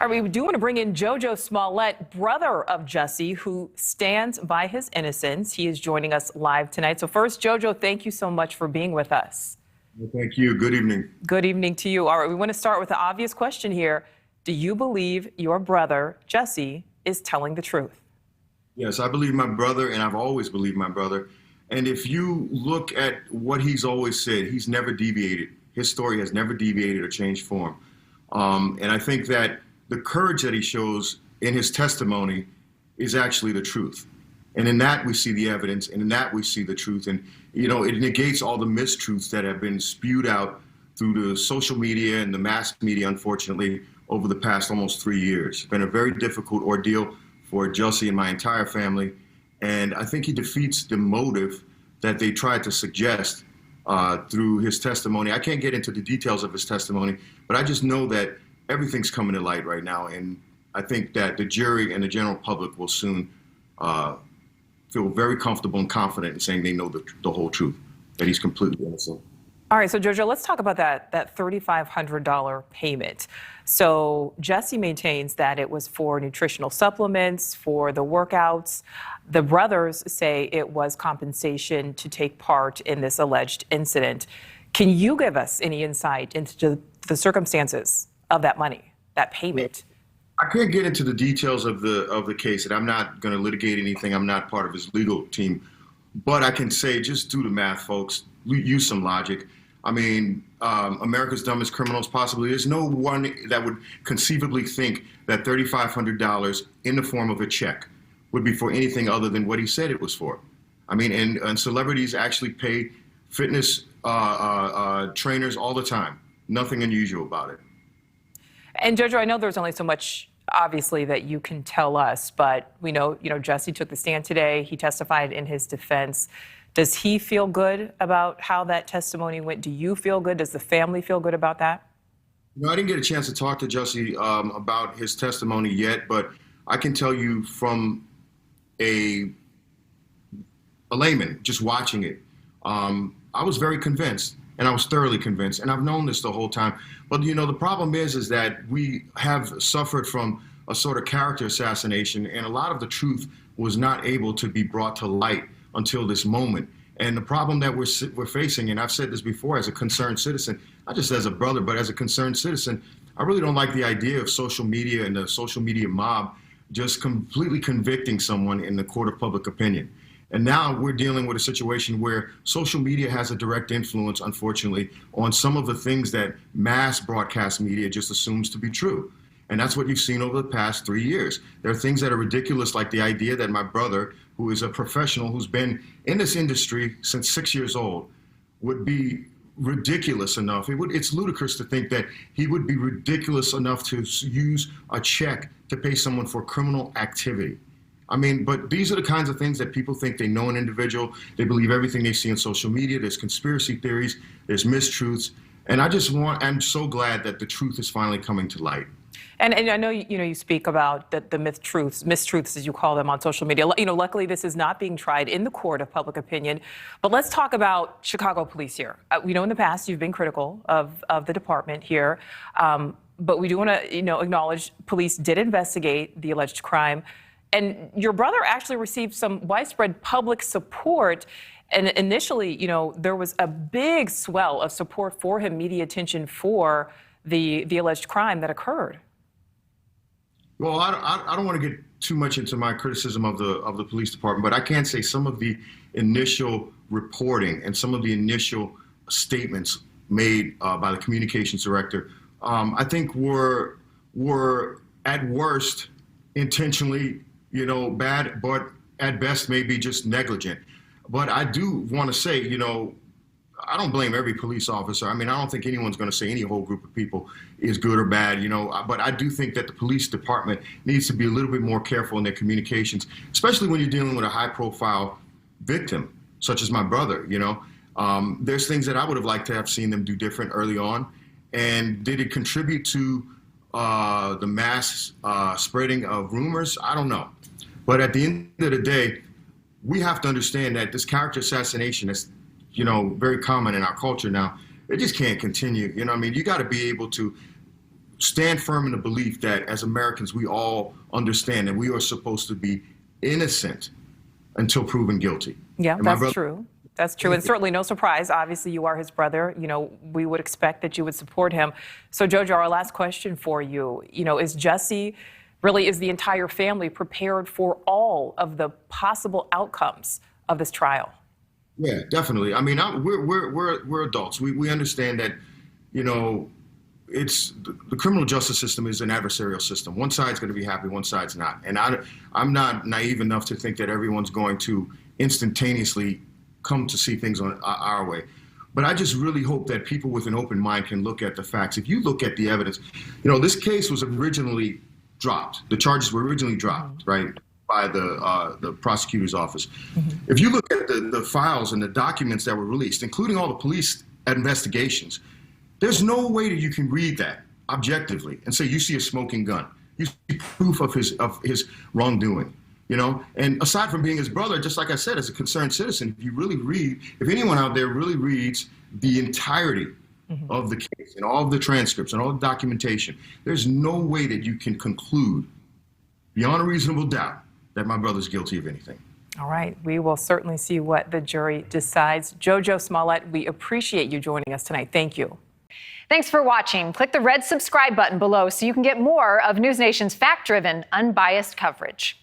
All right, we do want to bring in JoJo Smollett, brother of Jussie, who stands by his innocence. He is joining us live tonight. So first, JoJo, thank you so much for being with us. Well, thank you. Good evening. Good evening to you. All right, we want to start with the obvious question here. Do you believe your brother, Jussie, is telling the truth? Yes, I believe my brother, and I've always believed my brother. And if you look at what he's always said, he's never deviated. His story has never deviated or changed form. And I think that the courage that he shows in his testimony is actually the truth. And in that we see the evidence, and in that we see the truth. And, you know, it negates all the mistruths that have been spewed out through the social media and the mass media, unfortunately, over the past almost 3 years. It's been a very difficult ordeal for Jussie and my entire family. And I think he defeats the motive that they tried to suggest through his testimony. I can't get into the details of his testimony, but I just know that everything's coming to light right now. And I think that the jury and the general public will soon feel very comfortable and confident in saying they know the whole truth, that he's completely innocent. All right, so JoJo, let's talk about that $3,500 payment. So Jussie maintains that it was for nutritional supplements, for the workouts. The brothers say it was compensation to take part in this alleged incident. Can you give us any insight into the circumstances of that money, that payment? I can't get into the details of the case, and I'm not going to litigate anything. I'm not part of his legal team. But I can say, just do the math, folks. Use some logic. I mean, America's dumbest criminals possibly. There's no one that would conceivably think that $3,500 in the form of a check would be for anything other than what he said it was for. I mean, and celebrities actually pay fitness trainers all the time. Nothing unusual about it. And JoJo, I know there's only so much, obviously, that you can tell us, but we know, Jussie took the stand today. He testified in his defense. Does he feel good about how that testimony went? Do you feel good? Does the family feel good about that? No, I didn't get a chance to talk to Jussie about his testimony yet, but I can tell you from a layman just watching it, I was very convinced, and I was thoroughly convinced, and I've known this the whole time. But, the problem is that we have suffered from a sort of character assassination, and a lot of the truth was not able to be brought to light until this moment. And the problem that we're facing, and I've said this before as a concerned citizen, not just as a brother, but as a concerned citizen, I really don't like the idea of social media and the social media mob just completely convicting someone in the court of public opinion. And now we're dealing with a situation where social media has a direct influence, unfortunately, on some of the things that mass broadcast media just assumes to be true. And that's what you've seen over the past 3 years. There are things that are ridiculous, like the idea that my brother, who is a professional who's been in this industry since 6 years old, would be ridiculous enough. It's ludicrous to think that he would be ridiculous enough to use a check to pay someone for criminal activity. I mean, but these are the kinds of things that people think they know an individual. They believe everything they see on social media. There's conspiracy theories, there's mistruths. And I'm so glad that the truth is finally coming to light. And I know, you speak about the mistruths, as you call them, on social media. Luckily, this is not being tried in the court of public opinion. But let's talk about Chicago police here. We know in the past you've been critical of the department here. But we do want to, acknowledge police did investigate the alleged crime. And your brother actually received some widespread public support. And initially, there was a big swell of support for him, media attention for the alleged crime that occurred. Well, I don't want to get too much into my criticism of the police department, but I can say some of the initial reporting and some of the initial statements made by the communications director, I think were at worst intentionally, bad, but at best maybe just negligent. But I do want to say, I don't blame every police officer. I mean, I don't think anyone's going to say any whole group of people is good or bad, but I do think that the police department needs to be a little bit more careful in their communications, especially when you're dealing with a high-profile victim, such as my brother, There's things that I would have liked to have seen them do different early on. And did it contribute to the mass spreading of rumors? I don't know. But at the end of the day, we have to understand that this character assassination is, very common in our culture now. It just can't continue. You got to be able to stand firm in the belief that as Americans, we all understand that we are supposed to be innocent until proven guilty. Yeah, And my that's brother- true. That's true. And certainly no surprise. Obviously, you are his brother. You know, we would expect that you would support him. So, JoJo, our last question for you, you know, is Jussie, really, is the entire family prepared for all of the possible outcomes of this trial? Yeah, definitely. I mean, we're adults. We understand that, you know, it's the criminal justice system is an adversarial system. One side's going to be happy, one side's not. And I'm not naive enough to think that everyone's going to instantaneously come to see things on our way. But I just really hope that people with an open mind can look at the facts. If you look at the evidence, you know, this case was originally dropped. The charges were originally dropped, right, by the prosecutor's office. If you look at the files and the documents that were released, including all the police investigations, there's no way that you can read that objectively and say you see a smoking gun. You see proof of his wrongdoing. You know, and aside from being his brother, just like I said, as a concerned citizen, if you really read, if anyone out there really reads the entirety of the case and all of the transcripts and all the documentation, there's no way that you can conclude beyond a reasonable doubt that my brother's guilty of anything. All right. We will certainly see what the jury decides. JoJo Smollett, we appreciate you joining us tonight. Thank you. Thanks for watching. Click the red subscribe button below so you can get more of NewsNation's fact-driven, unbiased coverage.